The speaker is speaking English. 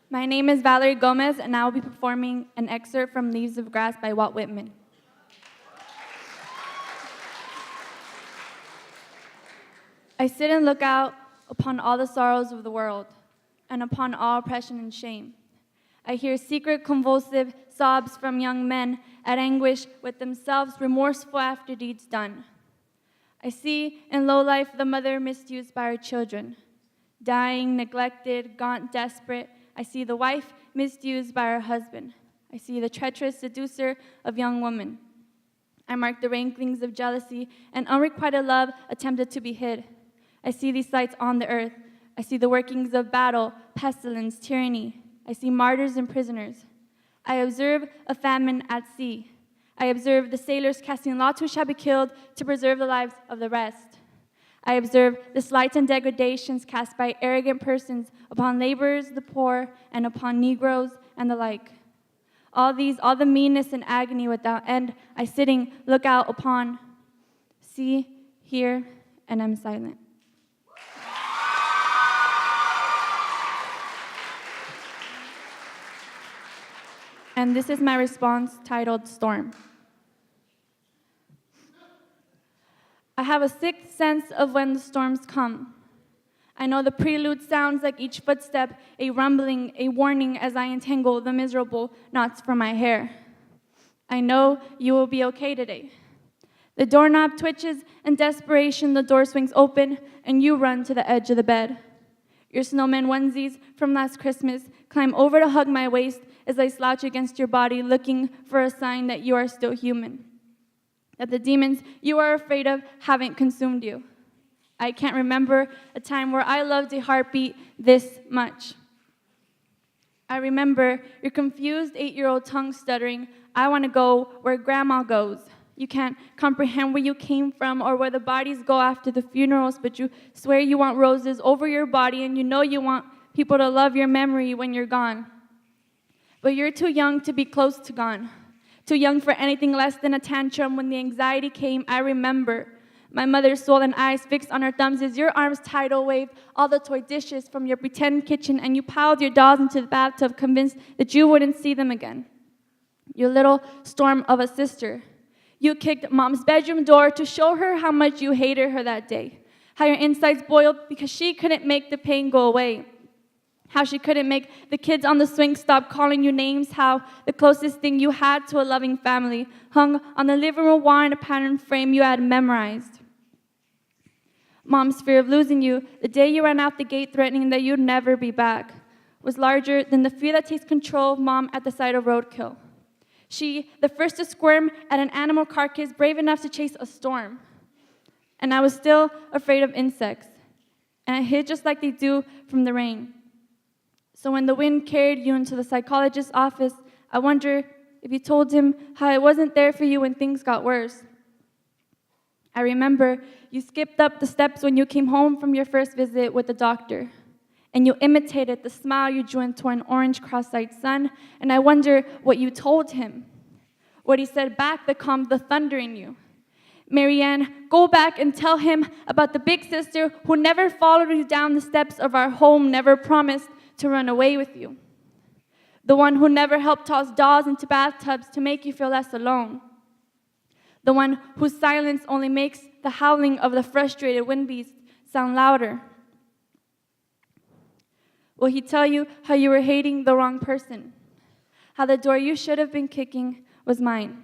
My name is Valerie Gomez, and I will be performing an excerpt from Leaves of Grass by Walt Whitman. I sit and look out upon all the sorrows of the world, and upon all oppression and shame. I hear secret convulsive sobs from young men at anguish with themselves remorseful after deeds done. I see in low life the mother misused by her children, dying, neglected, gaunt, desperate. I see the wife misused by her husband. I see the treacherous seducer of young women. I mark the ranklings of jealousy and unrequited love attempted to be hid. I see these sights on the earth. I see the workings of battle, pestilence, tyranny. I see martyrs and prisoners. I observe a famine at sea. I observe the sailors casting lots who shall be killed to preserve the lives of the rest. I observe the slights and degradations cast by arrogant persons upon laborers, the poor, and upon Negroes and the like. All the meanness and agony without end, I sitting look out upon, see, hear, and am silent. And this is my response titled Storm. I have a sixth sense of when the storms come. I know the prelude sounds like each footstep, a rumbling, a warning as I entangle the miserable knots from my hair. I know you will be okay today. The doorknob twitches in desperation, the door swings open, and you run to the edge of the bed. Your snowman onesies from last Christmas climb over to hug my waist as I slouch against your body, looking for a sign that you are still human, that the demons you are afraid of haven't consumed you. I can't remember a time where I loved a heartbeat this much. I remember your confused 8-year-old tongue stuttering, "I want to go where Grandma goes." You can't comprehend where you came from or where the bodies go after the funerals, but you swear you want roses over your body, and you know you want people to love your memory when you're gone. But you're too young to be close to gone, too young for anything less than a tantrum. When the anxiety came, I remember my mother's swollen eyes fixed on her thumbs as your arms tidal waved all the toy dishes from your pretend kitchen, and you piled your dolls into the bathtub, convinced that you wouldn't see them again. Your little storm of a sister. You kicked Mom's bedroom door to show her how much you hated her that day, how your insides boiled because she couldn't make the pain go away, how she couldn't make the kids on the swing stop calling you names, how the closest thing you had to a loving family hung on the living room wall in a pattern frame you had memorized. Mom's fear of losing you the day you ran out the gate threatening that you'd never be back was larger than the fear that takes control of Mom at the sight of roadkill. She, the first to squirm at an animal carcass, brave enough to chase a storm. And I was still afraid of insects, and I hid just like they do from the rain. So when the wind carried you into the psychologist's office, I wonder if you told him how I wasn't there for you when things got worse. I remember you skipped up the steps when you came home from your first visit with the doctor, and you imitated the smile you drew into an orange cross-eyed sun, and I wonder what you told him, what he said back that calmed the thunder in you. Marianne, go back and tell him about the big sister who never followed you down the steps of our home, never promised to run away with you. The one who never helped toss dolls into bathtubs to make you feel less alone. The one whose silence only makes the howling of the frustrated wind beasts sound louder. Will he tell you how you were hating the wrong person? How the door you should have been kicking was mine?